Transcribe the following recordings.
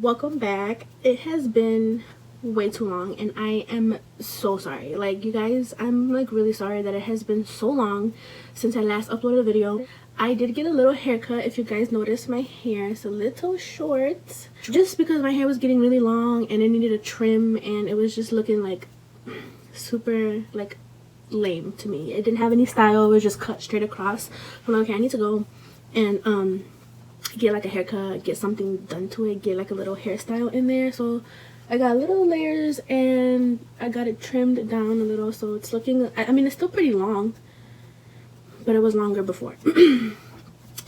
Welcome back. It has been way too long and I am so sorry. Like, you guys, I'm like really sorry that it has been so long since I last uploaded a video. I did get a little haircut. If you guys notice, my hair is a little short just because my hair was getting really long and it needed a trim, and it was just looking like super like lame to me. It didn't have any style. It was just cut straight across. I'm like, okay, I need to go and get like a haircut, get something done to it, get like a little hairstyle in there. So I got little layers and I got it trimmed down a little, so it's looking, I mean, it's still pretty long, but it was longer before.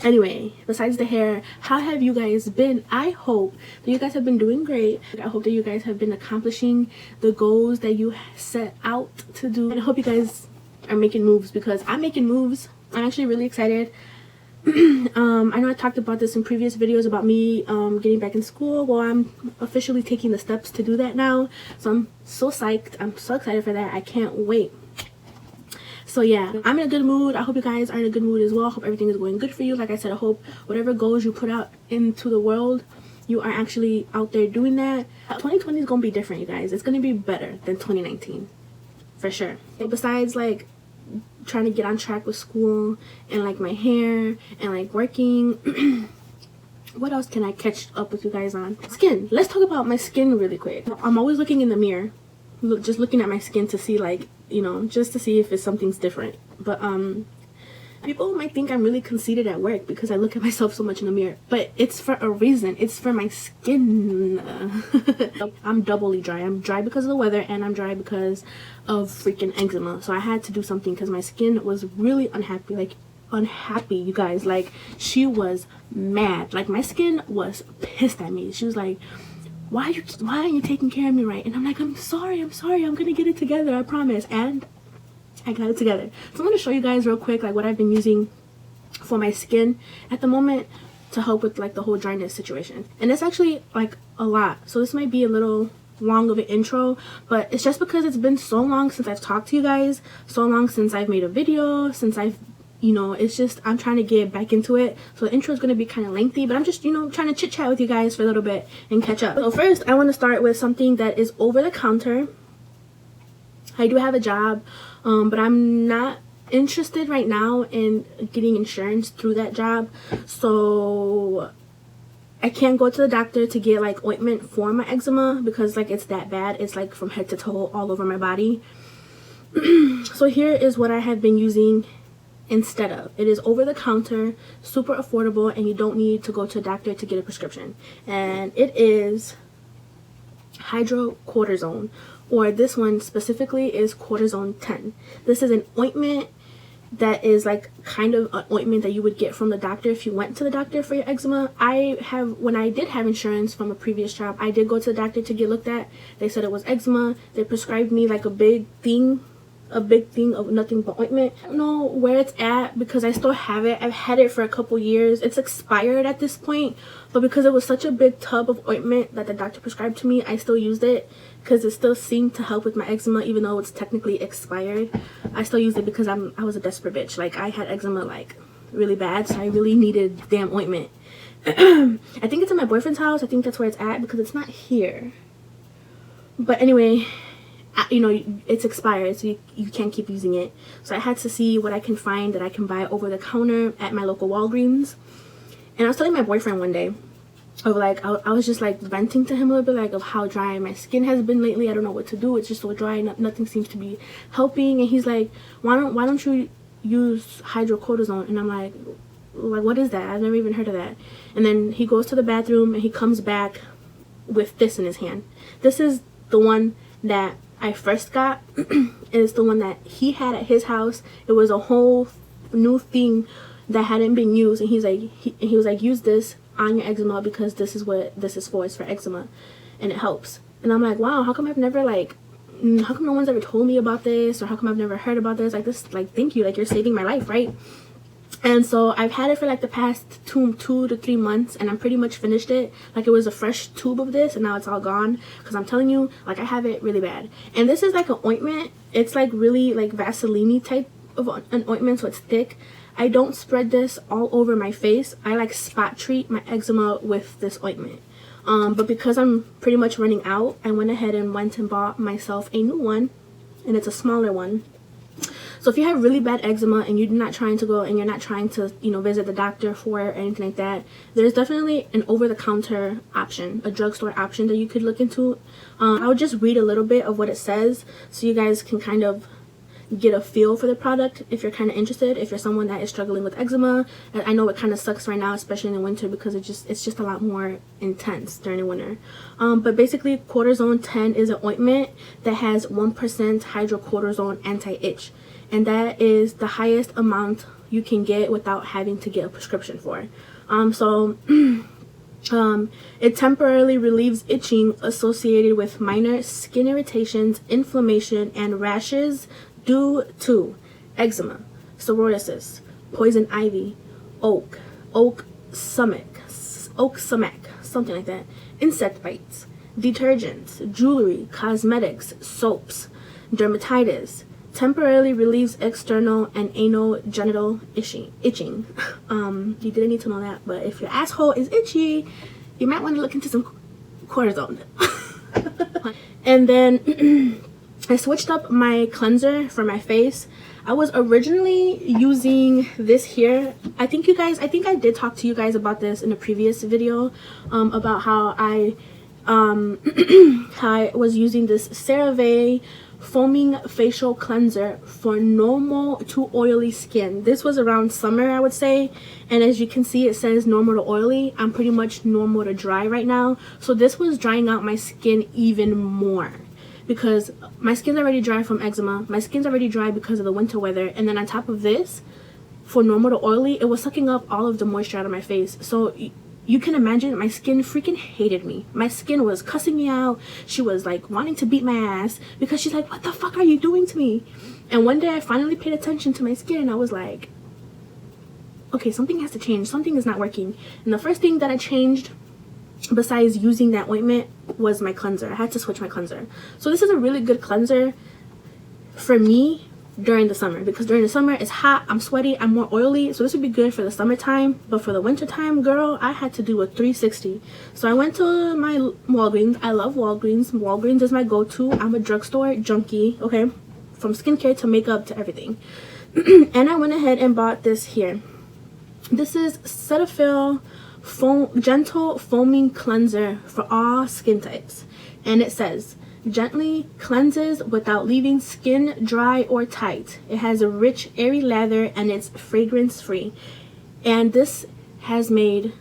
Anyway, besides the hair, how have you guys been? I hope that you guys have been doing great. I hope that you guys have been accomplishing the goals that you set out to do, and I hope you guys are making moves, because I'm making moves. I'm actually really excited. I know I talked about this in previous videos about me getting back in school. Well, I'm officially taking the steps to do that now, so I'm so psyched. I'm so excited for that. I can't wait. So yeah, I'm in a good mood. I hope you guys are in a good mood as well. I hope everything is going good for you. Like I said, I hope whatever goals you put out into the world, you are actually out there doing that. 2020 is gonna be different, you guys. It's gonna be better than 2019 for sure. Besides like trying to get on track with school and like my hair and like working, what else can I catch up with you guys on? Skin. Let's talk about my skin really quick. I'm always looking in the mirror, just looking at my skin to see, like, you know, just to see if it's something's different. But people might think I'm really conceited at work because I look at myself so much in the mirror, but it's for a reason. It's for my skin. I'm doubly dry. I'm dry because of the weather, and I'm dry because of freaking eczema. So I had to do something because my skin was really unhappy. Like, unhappy, you guys. Like, she was mad. Like, my skin was pissed at me. She was like, why aren't you taking care of me right? And I'm like, I'm sorry, I'm gonna get it together, I promise. And I got it together. So I'm going to show you guys real quick like what I've been using for my skin at the moment to help with like the whole dryness situation. And it's actually like a lot, so this might be a little long of an intro, but it's just because it's been so long since I've talked to you guys, so long since I've made a video, since I've, you know, it's just, I'm trying to get back into it. So the intro is going to be kind of lengthy, but I'm just, you know, trying to chit chat with you guys for a little bit and catch up. So first I want to start with something that is over the counter. I do have a job, but I'm not interested right now in getting insurance through that job, so I can't go to the doctor to get like ointment for my eczema because like it's that bad. It's like from head to toe all over my body. So here is what I have been using instead of. It is over the counter, super affordable, and you don't need to go to a doctor to get a prescription, and it is hydrocortisone, or this one specifically is cortisone 10. This is an ointment that is like kind of an ointment that you would get from the doctor if you went to the doctor for your eczema. When I did have insurance from a previous job, I did go to the doctor to get looked at. They said it was eczema. They prescribed me like a big thing of nothing but ointment. I don't know where it's at because I still have it. I've had it for a couple years. It's expired at this point, but because it was such a big tub of ointment that the doctor prescribed to me, I still used it because it still seemed to help with my eczema. Even though it's technically expired, I still used it because I was a desperate bitch. Like, I had eczema like really bad, so I really needed damn ointment. I think it's in my boyfriend's house. I think that's where it's at because it's not here. But anyway, you know, it's expired, so you can't keep using it. So I had to see what I can find that I can buy over the counter at my local Walgreens. And I was telling my boyfriend one day of like, I was just like venting to him a little bit, like, of how dry my skin has been lately. I don't know what to do. It's just so dry. Nothing seems to be helping. And he's like, why don't you use hydrocortisone? And I'm like, what is that? I've never even heard of that. And then he goes to the bathroom and he comes back with this in his hand. This is the one that I first got. Is the one that he had at his house. It was a whole new thing that hadn't been used, and he was like, use this on your eczema because this is what this is for. It's for eczema and it helps. And I'm like, wow, how come I've never like, how come no one's ever told me about this, or how come I've never heard about this? Like, this, like, thank you, like, you're saving my life, right? And so I've had it for like the past two to 3 months, and I'm pretty much finished it. Like, it was a fresh tube of this, and now it's all gone because I'm telling you, like, I have it really bad. And this is like an ointment. It's like really like Vaseline type of an ointment, so it's thick. I don't spread this all over my face. I like spot treat my eczema with this ointment. But because I'm pretty much running out, I went ahead and went and bought myself a new one, and it's a smaller one. So if you have really bad eczema and you're not trying to go and you're not trying to, you know, visit the doctor for it or anything like that, there's definitely an over-the-counter option, a drugstore option that you could look into. I would just read a little bit of what it says so you guys can kind of get a feel for the product if you're kind of interested, if you're someone that is struggling with eczema. And I know it kind of sucks right now, especially in the winter, because it's just a lot more intense during the winter. But basically, cortisone 10 is an ointment that has 1% hydrocortisone anti-itch, and that is the highest amount you can get without having to get a prescription for. It temporarily relieves itching associated with minor skin irritations, inflammation, and rashes due to eczema, psoriasis, poison ivy, oak sumac, something like that, insect bites, detergents, jewelry, cosmetics, soaps, dermatitis. Temporarily relieves external and anal genital itching. You didn't need to know that, but if your asshole is itchy, you might want to look into some cortisone. And then I switched up my cleanser for my face. I was originally using this here. I think I did talk to you guys about this in a previous video, about how I was using this CeraVe foaming facial cleanser for normal to oily skin. This was around summer, I would say, and as you can see, it says normal to oily. I'm pretty much normal to dry right now, so this was drying out my skin even more, because my skin's already dry from eczema, my skin's already dry because of the winter weather, and then on top of this, for normal to oily, it was sucking up all of the moisture out of my face. So you can imagine, my skin freaking hated me. My skin was cussing me out. She was like wanting to beat my ass because she's like, what the fuck are you doing to me? And one day I finally paid attention to my skin and I was like, okay, something has to change. Something is not working. And the first thing that I changed, besides using that ointment, was my cleanser. I had to switch my cleanser. So this is a really good cleanser for me during the summer, because during the summer it's hot, I'm sweaty, I'm more oily, so this would be good for the summertime. But for the winter time, girl, I had to do a 360. So I went to my Walgreens. I love Walgreens. Walgreens is my go-to. I'm a drugstore junkie, okay, from skincare to makeup to everything. And I went ahead and bought this here. This is Cetaphil Gentle Foaming Cleanser for all skin types, and it says gently cleanses without leaving skin dry or tight. It has a rich, airy lather and it's fragrance free. And this has made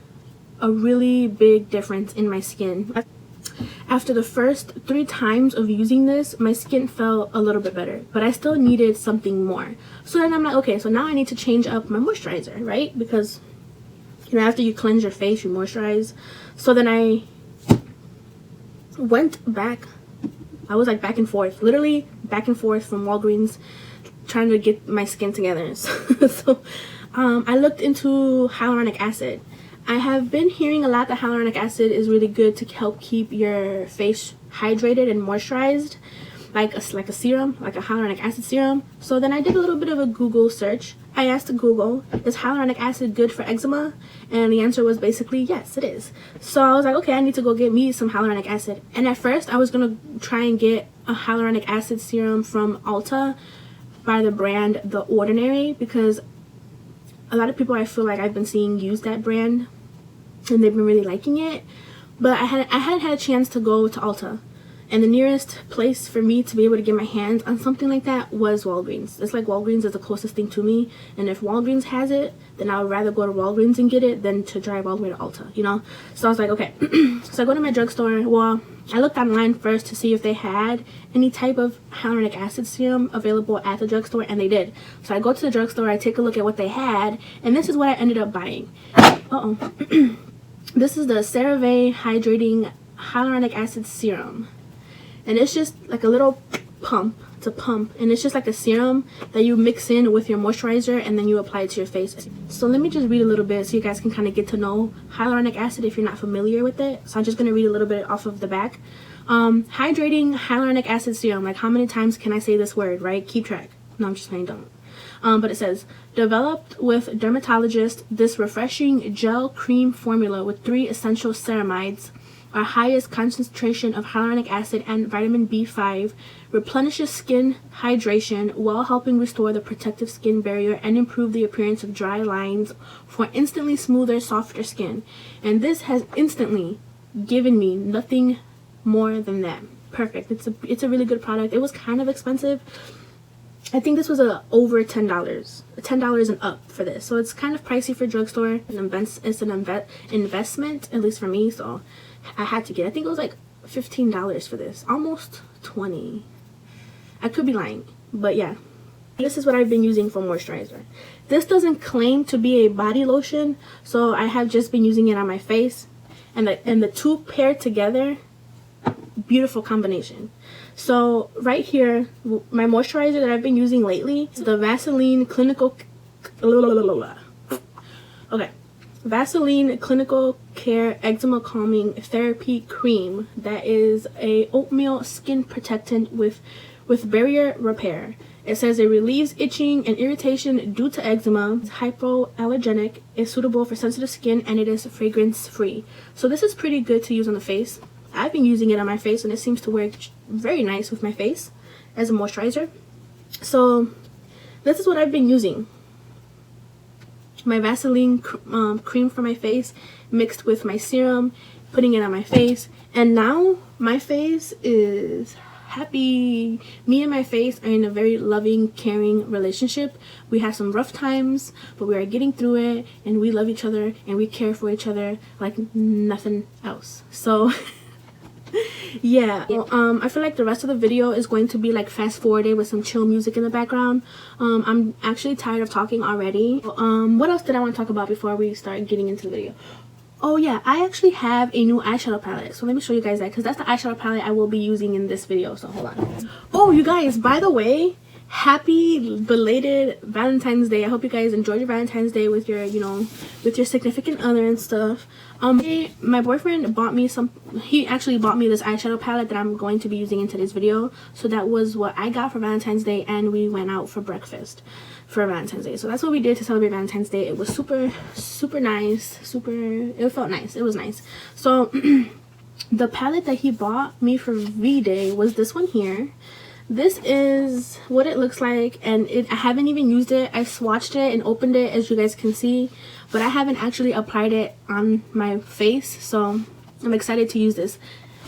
a really big difference in my skin. After the first 3 times of using this, my skin felt a little bit better, but I still needed something more. So then I'm like, okay, so now I need to change up my moisturizer, right? Because, you know, after you cleanse your face, you moisturize. So then I went back. I was like back and forth, literally back and forth from Walgreens, trying to get my skin together. So I looked into hyaluronic acid. I have been hearing a lot that hyaluronic acid is really good to help keep your face hydrated and moisturized, like a serum, like a hyaluronic acid serum. So then I did a little bit of a Google search. I asked Google, is hyaluronic acid good for eczema? And the answer was basically yes, it is. So I was like, okay, I need to go get me some hyaluronic acid. And at first I was gonna try and get a hyaluronic acid serum from Ulta by the brand The Ordinary, because a lot of people I feel like I've been seeing use that brand and they've been really liking it. But I hadn't had a chance to go to Ulta. And the nearest place for me to be able to get my hands on something like that was Walgreens. It's like Walgreens is the closest thing to me. And if Walgreens has it, then I would rather go to Walgreens and get it than to drive all the way to Ulta, you know? So I was like, okay. So I go to my drugstore. Well, I looked online first to see if they had any type of hyaluronic acid serum available at the drugstore, and they did. So I go to the drugstore, I take a look at what they had, and this is what I ended up buying. This is the CeraVe Hydrating Hyaluronic Acid Serum. And it's just like a little pump. It's a pump, and it's just like a serum that you mix in with your moisturizer and then you apply it to your face. So let me just read a little bit so you guys can kind of get to know hyaluronic acid if you're not familiar with it. So I'm just going to read a little bit off of the back. Hydrating hyaluronic acid serum. Like, how many times can I say this word, right? Keep track. No, I'm just saying don't. But it says, developed with dermatologists, this refreshing gel cream formula with 3 essential ceramides our highest concentration of hyaluronic acid and vitamin B5, replenishes skin hydration while helping restore the protective skin barrier and improve the appearance of dry lines for instantly smoother, softer skin. And this has instantly given me nothing more than that. Perfect. It's a really good product. It was kind of expensive. I think this was over $10 and up for this, so it's kind of pricey for drugstore. It's an investment, at least for me, so I had to get it. I think it was like $15 for this, almost 20. I could be lying, but yeah. This is what I've been using for moisturizer. This doesn't claim to be a body lotion, so I have just been using it on my face, and the two paired together, beautiful combination. So right here, my moisturizer that I've been using lately is the Vaseline Clinical Care Eczema Calming Therapy Cream. That is a oatmeal skin protectant with barrier repair. It says it relieves itching and irritation due to eczema. It's hypoallergenic, is suitable for sensitive skin, and it is fragrance free. So this is pretty good to use on the face. I've been using it on my face and it seems to work very nice with my face as a moisturizer. So this is what I've been using. My Vaseline cream for my face mixed with my serum, putting it on my face, and now my face is happy. Me and my face are in a very loving, caring relationship. We have some rough times, but we are getting through it, and we love each other and we care for each other like nothing else. So yeah, I feel like the rest of the video is going to be like fast forwarded with some chill music in the background. I'm actually tired of talking already. What else did I want to talk about before we start getting into the video? Oh yeah, I actually have a new eyeshadow palette, so let me show you guys that, because that's the eyeshadow palette I will be using in this video. So hold on. Oh, you guys, by the way, happy belated Valentine's Day. I hope you guys enjoyed your Valentine's Day with your, with your significant other and stuff. My boyfriend bought me he actually bought me this eyeshadow palette that I'm going to be using in today's video. So that was what I got for Valentine's Day, and we went out for breakfast for Valentine's Day. So that's what we did to celebrate Valentine's Day. It was super nice. It felt nice. It was nice. So the palette that he bought me for V-Day was this one here. This is what it looks like, and I haven't even used it. I swatched it and opened it, as you guys can see, but I haven't actually applied it on my face, so I'm excited to use this.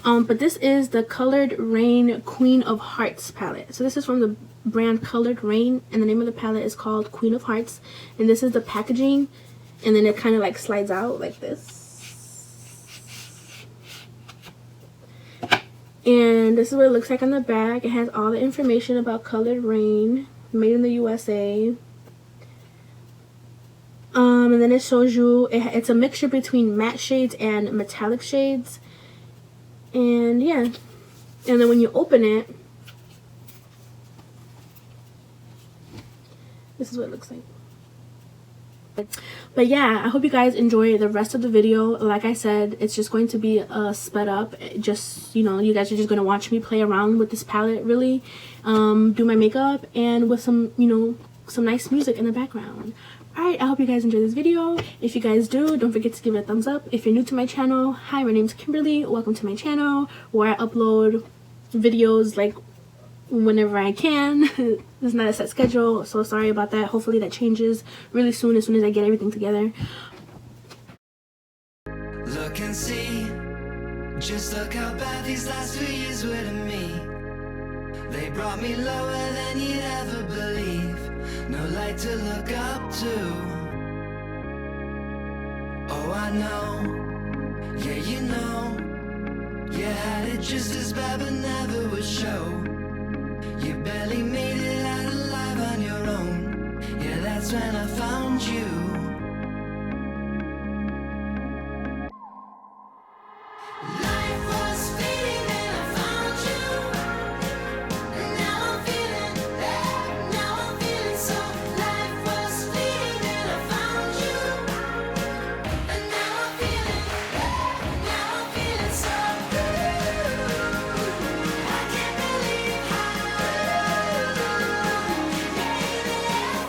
But this is the Colored Rain Queen of Hearts palette. So this is from the brand Colored Rain, and the name of the palette is called Queen of Hearts. And this is the packaging, and then it kind of like slides out like this. And this is what it looks like on the back. It has all the information about Colored Rain, made in the USA. And then it shows you, it's a mixture between matte shades and metallic shades. And yeah. And then when you open it, this is what it looks like. But yeah, I hope you guys enjoy the rest of the video. Like I said, it's just going to be sped up. Just, you guys are just going to watch me play around with this palette, really. Do my makeup, and with some, some nice music in the background. Alright, I hope you guys enjoy this video. If you guys do, don't forget to give it a thumbs up. If you're new to my channel, hi, my name's Kimberly. Welcome to my channel, where I upload videos like whenever I can. It's not a set schedule, so sorry about that. Hopefully that changes really soon, as I get everything together. Look and see, just look how bad these last 2 years were to me. They brought me lower than you'd ever believe. No light to look up to. Oh, I know, yeah, you know, you had it just as bad but never would show. You barely made it out alive on your own. Yeah, that's when I found you. Life was fading and I found you. And now I'm feeling bad, now I'm feeling so. Life was fading and I found you. And now I'm feeling bad, now I'm feeling so. I can't believe how lately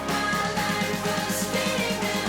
my life was fading and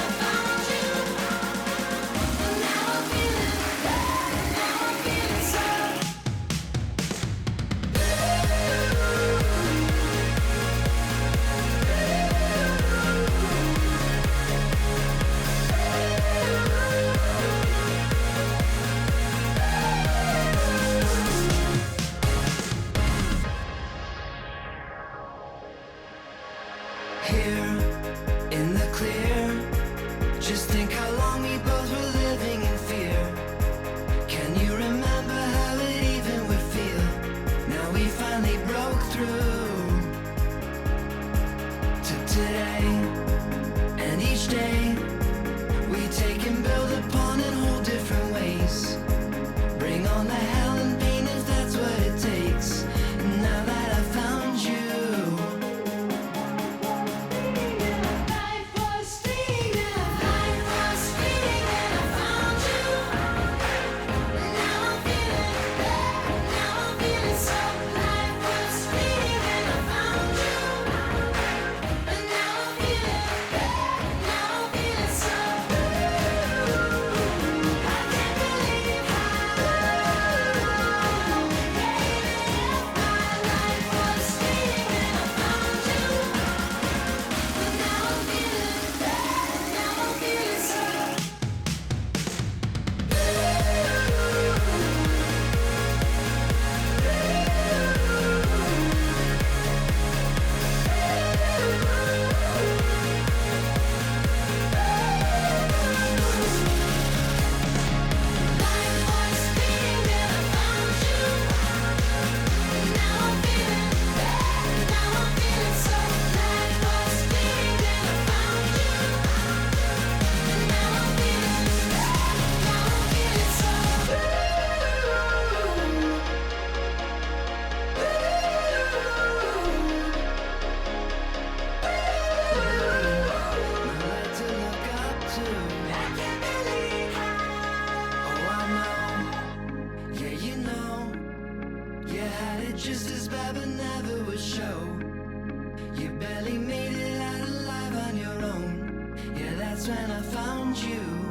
just as bad but never would show. You barely made it out alive on your own. Yeah, that's when I found you.